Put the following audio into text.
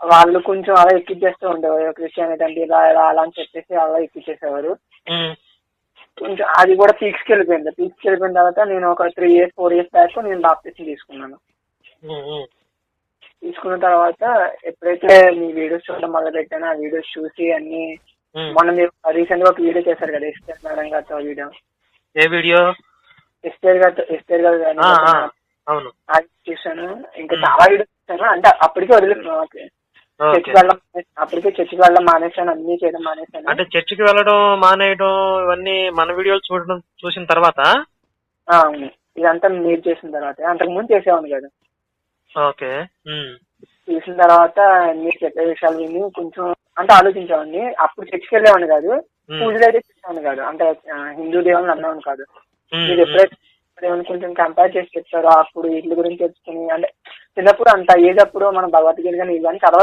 వాళ్ళు కొంచెం అలా ఎక్కిచ్చేస్తూ ఉండేవారు, క్రిస్టియానిటీ అంటే ఇలా ఇలా అలా అని చెప్పేసి అలా ఎక్కిచ్చేసేవారు. కొంచెం అది కూడా పీక్స్కి వెళ్ళిపోయిన తర్వాత నేను ఒక 3 years 4 years బ్యాక్ నేను బాప్టిజం తీసుకున్నాను. తీసుకున్న తర్వాత ఎప్పుడైతే మీ వీడియోస్ చూడడం మొదలు పెట్టానో ఆ వీడియోస్ చూసి అన్ని మొన్న మీరు రీసెంట్ గా ఒక వీడియో చేశారు కదా ఎస్టర్ మేడం గారితో వీడియో. ఏ వీడియో? ఎస్టర్ గారు అది చూసాను. ఇంకా చాలా వీడియోస్ చూసాను. అంటే అప్పటికే చర్చికి వెళ్ళడం మానేశాను, అన్ని చేయడం మానేశాను. అంటే చర్చికి వెళ్ళడం మానేయడం ఇవన్నీ మన వీడియోలు చూసిన తర్వాత? అవును, ఇదంతా మీరు చేసిన తర్వాత. అంతకు ముందు చేసేవాను కదా. ఓకే. చూసిన తర్వాత మీరు చెప్పే విషయాలు విని కొంచెం అంటే ఆలోచించేవాడిని. అప్పుడు చర్చికి వెళ్ళేవాడిని కాదు, పూజలు అయితే చేసేవాడిని కాదు, అంటే హిందూ దేవుని నమ్మేవాడిని కాదు. మీరు ఎప్పుడైతే కొంచెం కంపేర్ చేసి చెప్తారో అప్పుడు వీటి గురించి తెలుసుకుని, అంటే చిన్నప్పుడు అంత ఏజ్ అప్పుడు మనం భగవద్గీత కానీ ఇవన్నీ చదవాలి